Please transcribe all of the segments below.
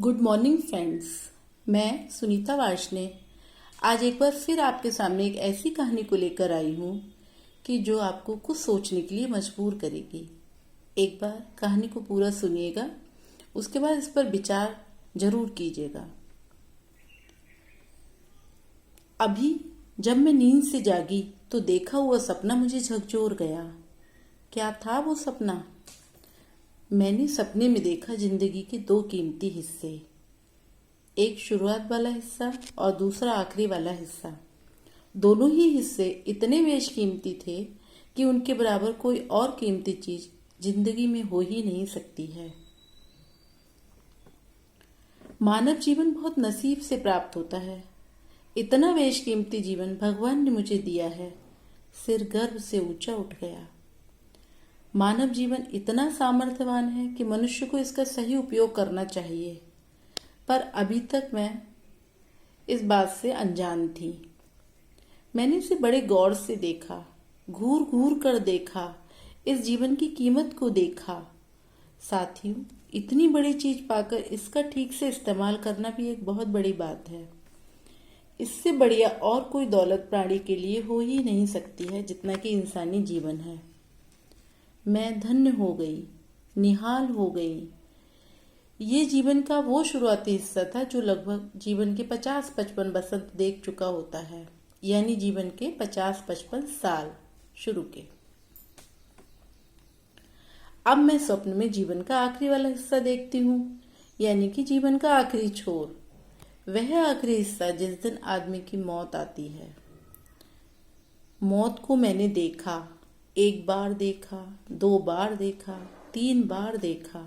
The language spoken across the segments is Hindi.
Good morning friends. मैं सुनीता वार्ष्णे आज एक बार फिर आपके सामने एक ऐसी कहानी को लेकर आई हूँ कि जो आपको कुछ सोचने के लिए मजबूर करेगी। एक बार कहानी को पूरा सुनिएगा, उसके बाद इस पर विचार जरूर कीजिएगा। अभी जब मैं नींद से जागी तो देखा हुआ सपना मुझे झकझोर गया। क्या था वो सपना? मैंने सपने में देखा जिंदगी के दो कीमती हिस्से, एक शुरुआत वाला हिस्सा और दूसरा आखिरी वाला हिस्सा। दोनों ही हिस्से इतने बेशकीमती थे कि उनके बराबर कोई और कीमती चीज जिंदगी में हो ही नहीं सकती है। मानव जीवन बहुत नसीब से प्राप्त होता है। इतना बेशकीमती जीवन भगवान ने मुझे दिया है। सिर गर्व से ऊंचा उठ गया। मानव जीवन इतना सामर्थ्यवान है कि मनुष्य को इसका सही उपयोग करना चाहिए, पर अभी तक मैं इस बात से अनजान थी। मैंने इसे बड़े गौर से देखा, घूर घूर कर देखा, इस जीवन की कीमत को देखा। साथियों, इतनी बड़ी चीज पाकर इसका ठीक से इस्तेमाल करना भी एक बहुत बड़ी बात है। इससे बढ़िया और कोई दौलत प्राणी के लिए हो ही नहीं सकती है जितना कि इंसानी जीवन है। मैं धन्य हो गई, निहाल हो गई। ये जीवन का वो शुरुआती हिस्सा था जो लगभग जीवन के 50-55 बसंत देख चुका होता है, यानी जीवन के 50-55 साल शुरू के। अब मैं स्वप्न में जीवन का आखिरी वाला हिस्सा देखती हूँ, यानी कि जीवन का आखिरी छोर, वह आखिरी हिस्सा जिस दिन आदमी की मौत आती है। मौत को मैंने देखा, एक बार देखा, 2 बार देखा, 3 बार देखा,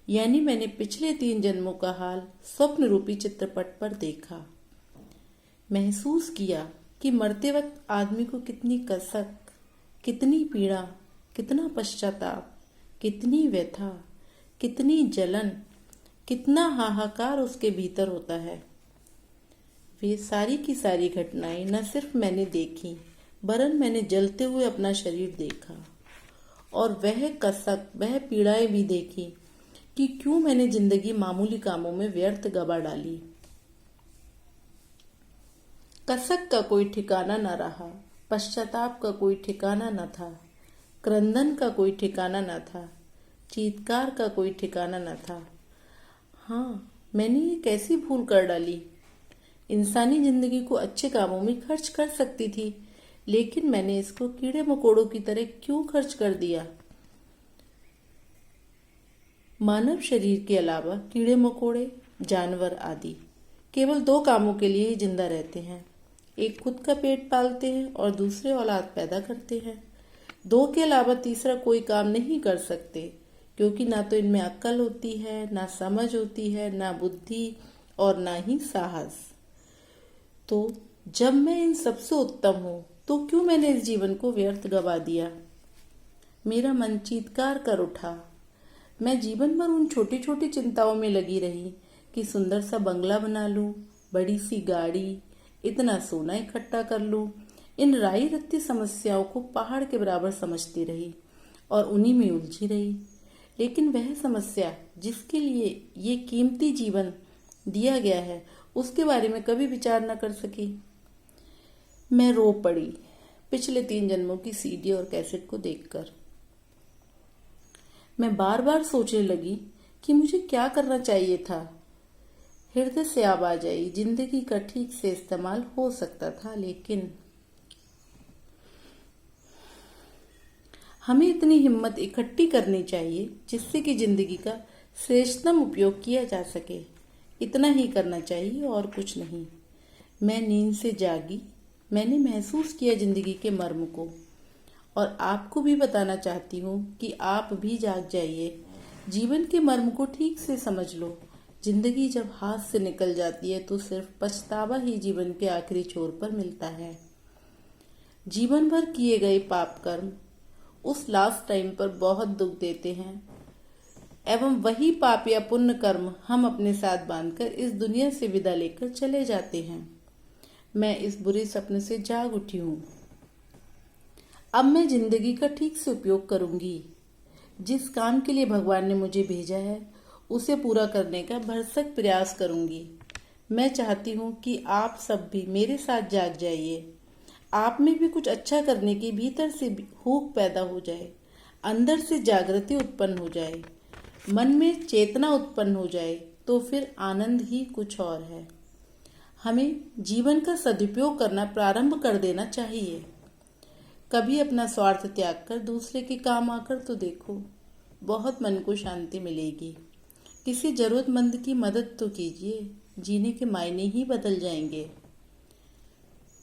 यानी मैंने पिछले 3 जन्मों का हाल स्वप्न रूपी चित्रपट पर देखा। महसूस किया कि मरते वक्त आदमी को कितनी कसक, कितनी पीड़ा, कितना पश्चाताप, कितनी व्यथा, कितनी जलन, कितना हाहाकार उसके भीतर होता है। वे सारी की सारी घटनाएं न सिर्फ मैंने देखी, वरन मैंने जलते हुए अपना शरीर देखा और वह कसक, वह पीड़ाएं भी देखी कि क्यों मैंने जिंदगी मामूली कामों में व्यर्थ गवा डाली। कसक का कोई ठिकाना न रहा, पश्चाताप का कोई ठिकाना न था, क्रंदन का कोई ठिकाना न था, चीत्कार का कोई ठिकाना न था। हाँ, मैंने ये कैसी भूल कर डाली। इंसानी जिंदगी को अच्छे कामों में खर्च कर सकती थी, लेकिन मैंने इसको कीड़े मकोड़ों की तरह क्यों खर्च कर दिया। मानव शरीर के अलावा कीड़े मकोड़े, जानवर आदि केवल 2 कामों के लिए ही जिंदा रहते हैं। एक खुद का पेट पालते हैं और दूसरे औलाद पैदा करते हैं। 2 के अलावा तीसरा कोई काम नहीं कर सकते, क्योंकि ना तो इनमें अक्ल होती है, ना समझ होती है, ना बुद्धि और ना ही साहस। तो जब मैं इन सबसे उत्तम हूं तो क्यों मैंने इस जीवन को व्यर्थ गवा दिया। मेरा मन चीत्कार कर उठा। मैं जीवन भर उन छोटी छोटी चिंताओं में लगी रही कि सुंदर सा बंगला बना लूं, बड़ी सी गाड़ी, इतना सोना इकट्ठा कर लूं। इन राई रत्ती समस्याओं को पहाड़ के बराबर समझती रही और उन्हीं में उलझी रही। लेकिन वह समस्या जिसके लिए ये कीमती जीवन दिया गया है, उसके बारे में कभी विचार न कर सकी। मैं रो पड़ी पिछले 3 जन्मों की सीडी और कैसेट को देखकर। मैं बार बार सोचने लगी कि मुझे क्या करना चाहिए था। हृदय से आवाज आई, जिंदगी का ठीक से इस्तेमाल हो सकता था, लेकिन हमें इतनी हिम्मत इकट्ठी करनी चाहिए जिससे कि जिंदगी का श्रेष्ठतम उपयोग किया जा सके। इतना ही करना चाहिए और कुछ नहीं। मैं नींद से जागी। मैंने महसूस किया जिंदगी के मर्म को, और आपको भी बताना चाहती हूँ कि आप भी जाग जाइए। जीवन के मर्म को ठीक से समझ लो। जिंदगी जब हाथ से निकल जाती है तो सिर्फ पछतावा ही जीवन के आखिरी छोर पर मिलता है। जीवन भर किए गए पाप कर्म उस लास्ट टाइम पर बहुत दुख देते हैं, एवं वही पाप या पुण्य कर्म हम अपने साथ बांधकर इस दुनिया से विदा लेकर चले जाते हैं। मैं इस बुरे सपने से जाग उठी हूँ। अब मैं जिंदगी का ठीक से उपयोग करूंगी। जिस काम के लिए भगवान ने मुझे भेजा है उसे पूरा करने का भरसक प्रयास करूंगी। मैं चाहती हूँ कि आप सब भी मेरे साथ जाग जाइए। आप में भी कुछ अच्छा करने की भीतर से भूख पैदा हो जाए, अंदर से जागृति उत्पन्न हो जाए, मन में चेतना उत्पन्न हो जाए, तो फिर आनंद ही कुछ और है। हमें जीवन का सदुपयोग करना प्रारंभ कर देना चाहिए। कभी अपना स्वार्थ त्याग कर दूसरे के काम आकर तो देखो, बहुत मन को शांति मिलेगी। किसी जरूरतमंद की मदद तो कीजिए, जीने के मायने ही बदल जाएंगे।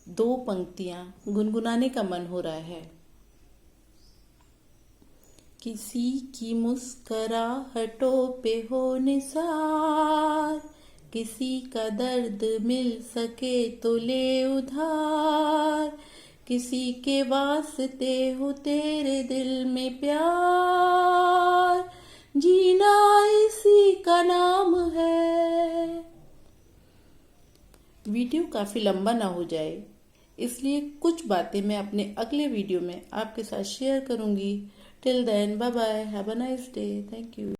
2 पंक्तियां गुनगुनाने का मन हो रहा है। किसी की मुस्कुराहटों पे हो निसार, किसी का दर्द मिल सके तो ले उधार, किसी के वास्ते हो तेरे दिल में प्यार, जीना इसी का नाम है। वीडियो काफी लंबा ना हो जाए, इसलिए कुछ बातें मैं अपने अगले वीडियो में आपके साथ शेयर करूंगी। Till then, bye bye, have a nice day, thank you.